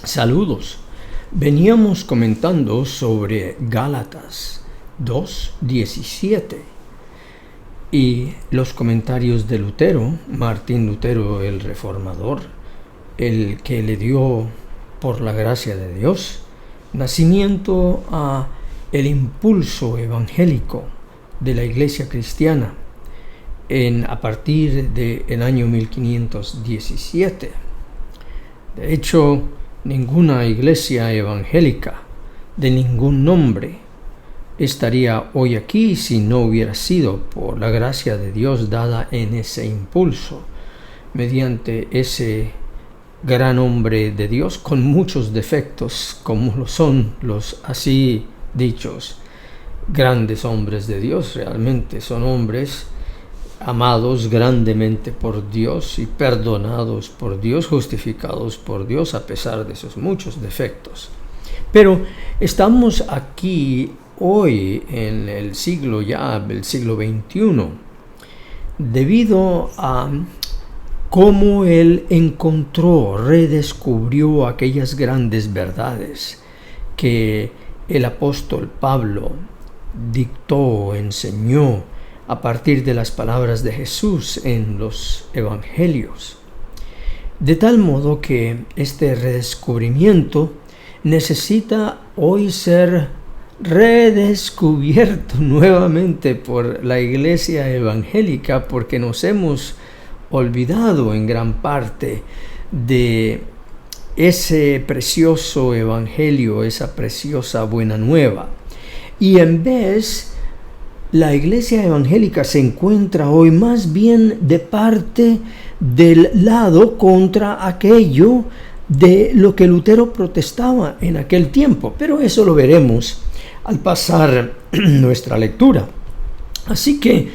Saludos. Veníamos comentando sobre Gálatas 2:17 y los comentarios de Lutero, Martín Lutero el Reformador, el que le dio, por la gracia de Dios, nacimiento a el impulso evangélico de la Iglesia cristiana a partir del año 1517. De hecho, ninguna iglesia evangélica de ningún nombre estaría hoy aquí si no hubiera sido por la gracia de Dios dada en ese impulso, mediante ese gran hombre de Dios con muchos defectos, como lo son los así dichos grandes hombres de Dios. Realmente son hombres amados grandemente por Dios y perdonados por Dios, justificados por Dios a pesar de sus muchos defectos. Pero estamos aquí hoy en el siglo XXI, debido a cómo Él redescubrió aquellas grandes verdades que el apóstol Pablo dictó, enseñó, a partir de las palabras de Jesús en los evangelios. De tal modo que este redescubrimiento necesita hoy ser redescubierto nuevamente por la iglesia evangélica, porque nos hemos olvidado en gran parte de ese precioso evangelio, esa preciosa buena nueva. Y en vez, la iglesia evangélica se encuentra hoy más bien de parte del lado contra aquello de lo que Lutero protestaba en aquel tiempo. Pero eso lo veremos al pasar nuestra lectura. Así que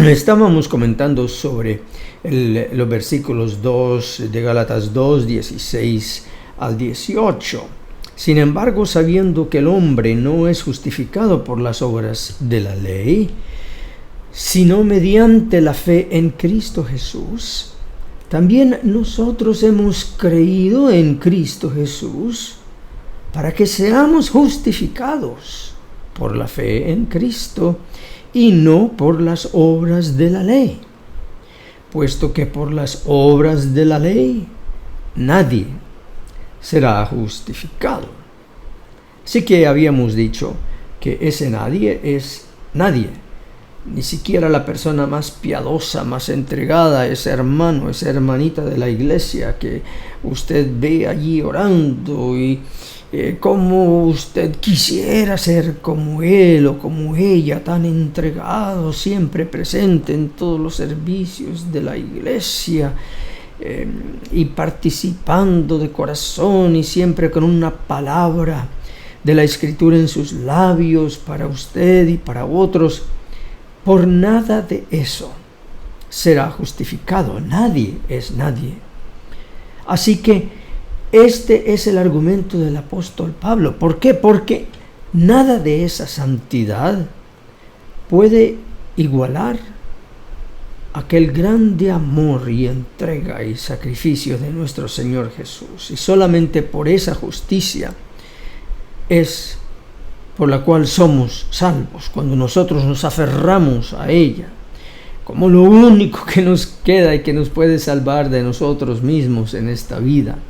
estábamos comentando sobre los versículos 2 de Gálatas 2, 16 al 18. Sin embargo, sabiendo que el hombre no es justificado por las obras de la ley, sino mediante la fe en Cristo Jesús, también nosotros hemos creído en Cristo Jesús para que seamos justificados por la fe en Cristo y no por las obras de la ley, puesto que por las obras de la ley nadie será justificado. Así que habíamos dicho que ese nadie es nadie, ni siquiera la persona más piadosa, más entregada, ese hermano, esa hermanita de la iglesia que usted ve allí orando y como usted quisiera ser como él o como ella, tan entregado, siempre presente en todos los servicios de la iglesia, y participando de corazón y siempre con una palabra de la Escritura en sus labios para usted y para otros. Por nada de eso será justificado. Nadie es nadie. Así que este es el argumento del apóstol Pablo. ¿Por qué? Porque nada de esa santidad puede igualar aquel grande amor y entrega y sacrificio de nuestro Señor Jesús. Y solamente por esa justicia es por la cual somos salvos, cuando nosotros nos aferramos a ella como lo único que nos queda y que nos puede salvar de nosotros mismos en esta vida.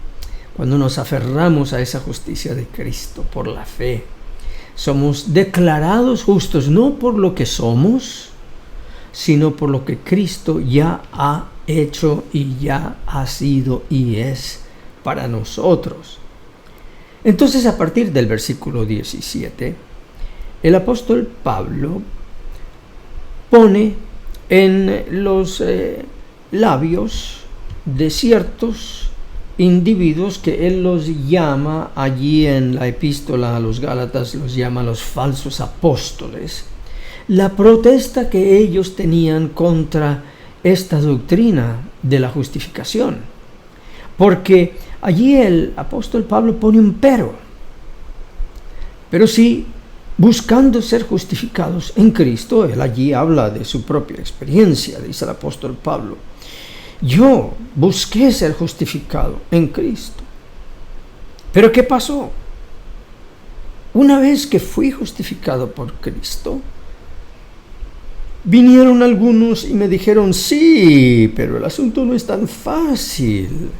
Cuando nos aferramos a esa justicia de Cristo por la fe, somos declarados justos no por lo que somos, sino por lo que Cristo ya ha hecho y ya ha sido y es para nosotros. Entonces, a partir del versículo 17, el apóstol Pablo pone en los labios de ciertos individuos que él los llama allí en la epístola a los Gálatas, los llama los falsos apóstoles, la protesta que ellos tenían contra esta doctrina de la justificación. Porque allí el apóstol Pablo pone un pero sí, buscando ser justificados en Cristo. Él allí habla de su propia experiencia, dice el apóstol Pablo: yo busqué ser justificado en Cristo. Pero ¿qué pasó? Una vez que fui justificado por Cristo, vinieron algunos y me dijeron, sí, pero el asunto no es tan fácil.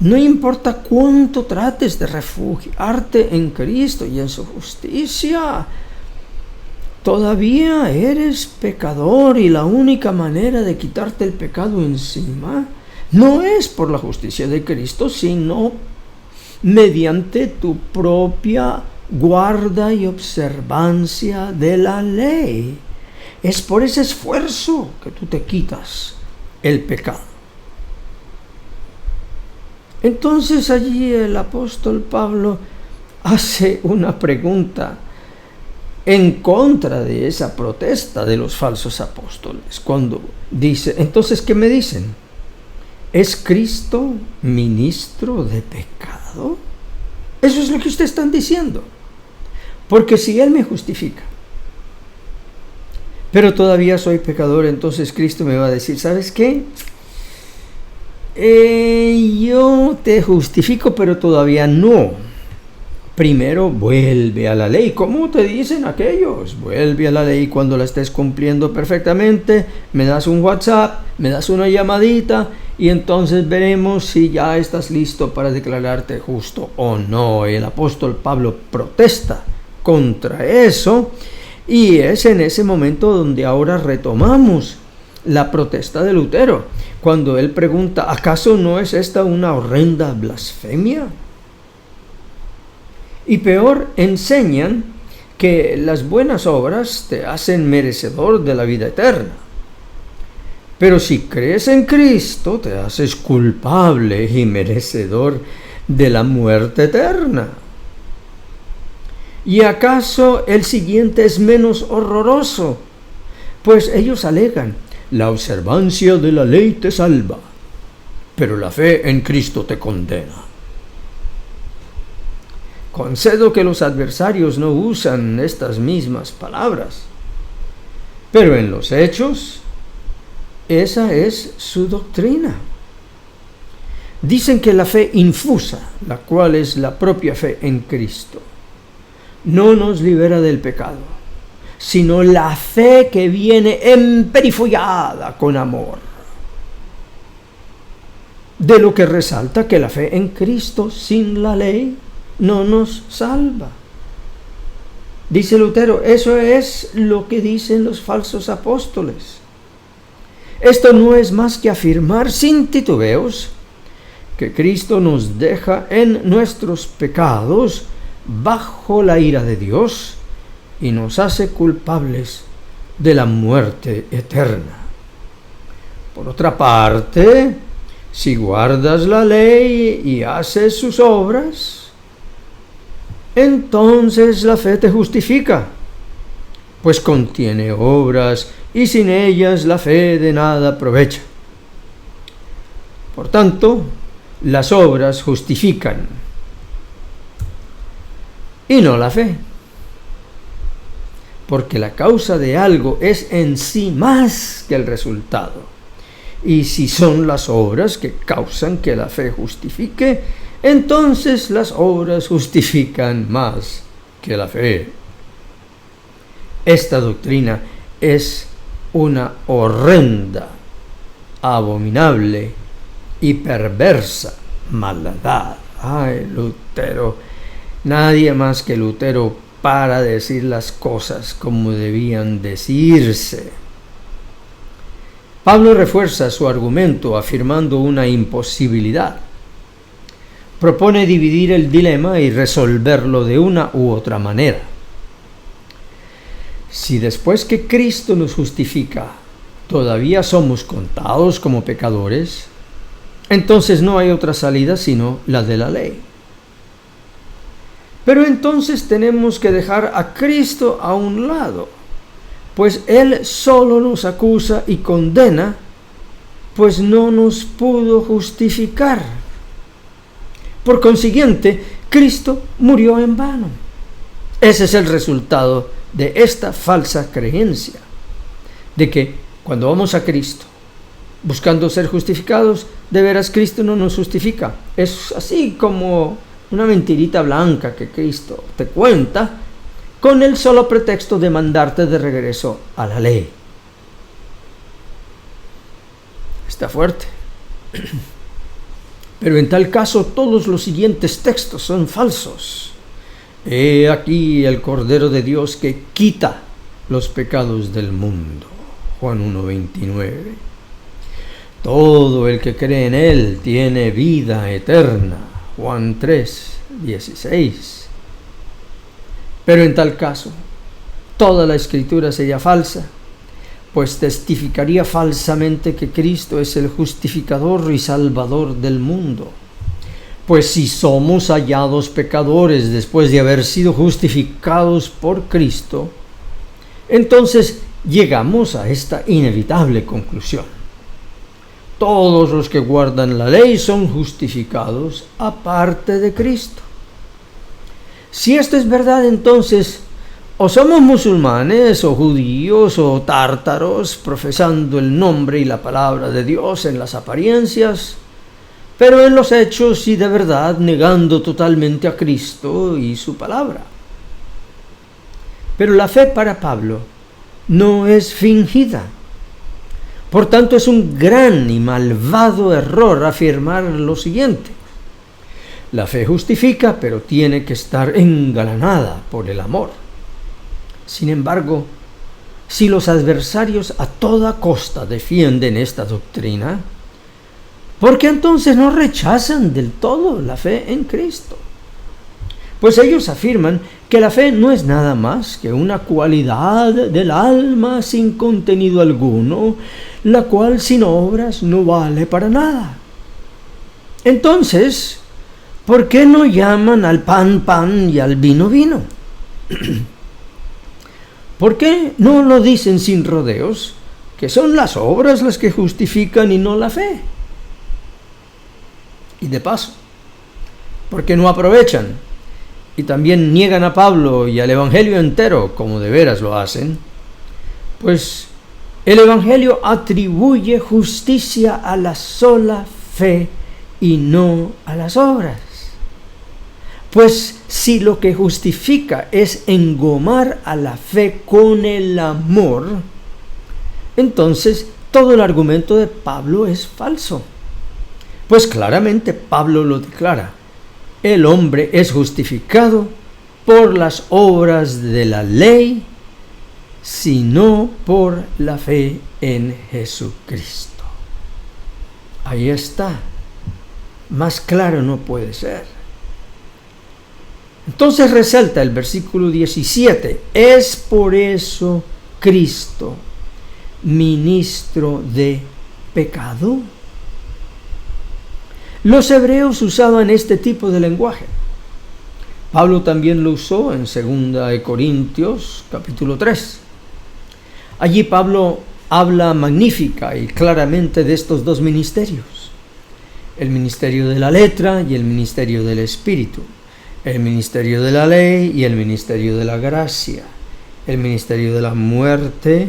No importa cuánto trates de refugiarte en Cristo y en su justicia, todavía eres pecador y la única manera de quitarte el pecado encima no es por la justicia de Cristo, sino mediante tu propia guarda y observancia de la ley. Es por ese esfuerzo que tú te quitas el pecado. Entonces allí el apóstol Pablo hace una pregunta en contra de esa protesta de los falsos apóstoles, cuando dice, entonces, ¿qué me dicen? ¿Es Cristo ministro de pecado? Eso es lo que ustedes están diciendo. Porque si Él me justifica, pero todavía soy pecador, entonces Cristo me va a decir, ¿sabes qué? Yo te justifico, pero todavía no. Primero vuelve a la ley. ¿Cómo te dicen aquellos? Vuelve a la ley cuando la estés cumpliendo perfectamente. Me das un WhatsApp, me das una llamadita y entonces veremos si ya estás listo para declararte justo o no. El apóstol Pablo protesta contra eso y es en ese momento donde ahora retomamos la protesta de Lutero, cuando él pregunta, ¿acaso no es esta una horrenda blasfemia? Y peor, enseñan que las buenas obras te hacen merecedor de la vida eterna. Pero si crees en Cristo, te haces culpable y merecedor de la muerte eterna. ¿Y acaso el siguiente es menos horroroso? Pues ellos alegan, la observancia de la ley te salva, pero la fe en Cristo te condena. Concedo que los adversarios no usan estas mismas palabras, pero en los hechos, esa es su doctrina. Dicen que la fe infusa, la cual es la propia fe en Cristo, no nos libera del pecado, sino la fe que viene emperifollada con amor. De lo que resalta que la fe en Cristo sin la ley no nos salva. Dice Lutero, eso es lo que dicen los falsos apóstoles. Esto no es más que afirmar sin titubeos que Cristo nos deja en nuestros pecados bajo la ira de Dios y nos hace culpables de la muerte eterna. Por otra parte, si guardas la ley y haces sus obras, entonces la fe te justifica, pues contiene obras y sin ellas la fe de nada aprovecha. Por tanto, las obras justifican y no la fe, porque la causa de algo es en sí más que el resultado. Y si son las obras que causan que la fe justifique, entonces las obras justifican más que la fe. Esta doctrina es una horrenda, abominable y perversa maldad. Ay, Lutero, nadie más que Lutero para decir las cosas como debían decirse. Pablo refuerza su argumento afirmando una imposibilidad. Propone dividir el dilema y resolverlo de una u otra manera. Si después que Cristo nos justifica, todavía somos contados como pecadores, entonces no hay otra salida sino la de la ley. Pero entonces tenemos que dejar a Cristo a un lado, pues Él solo nos acusa y condena, pues no nos pudo justificar. Por consiguiente, Cristo murió en vano. Ese es el resultado de esta falsa creencia, de que cuando vamos a Cristo, buscando ser justificados, de veras Cristo no nos justifica. Es así como una mentirita blanca que Cristo te cuenta con el solo pretexto de mandarte de regreso a la ley. Está fuerte. Pero en tal caso todos los siguientes textos son falsos. He aquí el Cordero de Dios que quita los pecados del mundo. Juan 1:29. Todo el que cree en Él tiene vida eterna. Juan 3:16. Pero en tal caso, toda la Escritura sería falsa, pues testificaría falsamente que Cristo es el justificador y salvador del mundo. Pues si somos hallados pecadores después de haber sido justificados por Cristo, entonces llegamos a esta inevitable conclusión. Todos los que guardan la ley son justificados aparte de Cristo. Si esto es verdad, entonces, o somos musulmanes, o judíos, o tártaros, profesando el nombre y la palabra de Dios en las apariencias, pero en los hechos y de verdad negando totalmente a Cristo y su palabra. Pero la fe para Pablo no es fingida. Por tanto, es un gran y malvado error afirmar lo siguiente: la fe justifica, pero tiene que estar engalanada por el amor. Sin embargo, si los adversarios a toda costa defienden esta doctrina, ¿por qué entonces no rechazan del todo la fe en Cristo? Pues ellos afirman que la fe no es nada más que una cualidad del alma sin contenido alguno, la cual sin obras no vale para nada. Entonces, ¿por qué no llaman al pan pan y al vino vino? ¿Por qué no lo dicen sin rodeos, que son las obras las que justifican y no la fe? Y de paso, ¿por qué no aprovechan y también niegan a Pablo y al Evangelio entero, como de veras lo hacen? Pues el Evangelio atribuye justicia a la sola fe y no a las obras. Pues si lo que justifica es engomar a la fe con el amor, entonces todo el argumento de Pablo es falso. Pues claramente Pablo lo declara: el hombre es justificado por las obras de la ley, sino por la fe en Jesucristo. Ahí está. Más claro no puede ser. Entonces resalta el versículo 17: es por eso Cristo, ministro de pecado. Los hebreos usaban este tipo de lenguaje. Pablo también lo usó en 2 Corintios capítulo 3. Allí Pablo habla magnífica y claramente de estos dos ministerios: el ministerio de la letra y el ministerio del espíritu, el ministerio de la ley y el ministerio de la gracia, el ministerio de la muerte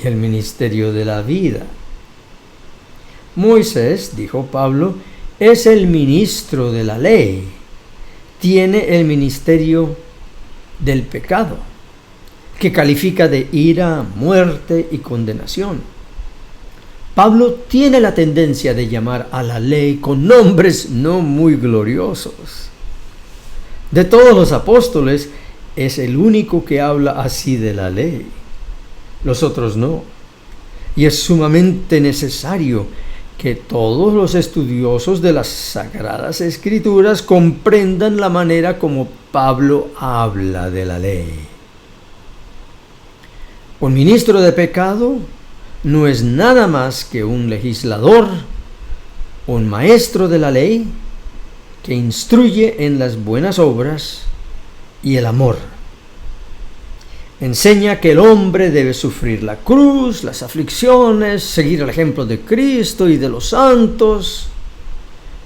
y el ministerio de la vida. Moisés, dijo Pablo, es el ministro de la ley, tiene el ministerio del pecado, que califica de ira, muerte y condenación. Pablo tiene la tendencia de llamar a la ley con nombres no muy gloriosos. De todos los apóstoles, es el único que habla así de la ley. Los otros no. Y es sumamente necesario que todos los estudiosos de las Sagradas Escrituras comprendan la manera como Pablo habla de la ley. Un ministro de pecado no es nada más que un legislador, un maestro de la ley, que instruye en las buenas obras y el amor. Enseña que el hombre debe sufrir la cruz, las aflicciones, seguir el ejemplo de Cristo y de los santos.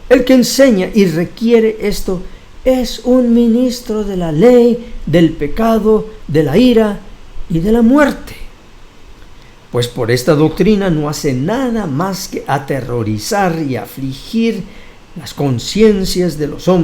El que enseña y requiere esto es un ministro de la ley, del pecado, de la ira y de la muerte. Pues por esta doctrina no hace nada más que aterrorizar y afligir las conciencias de los hombres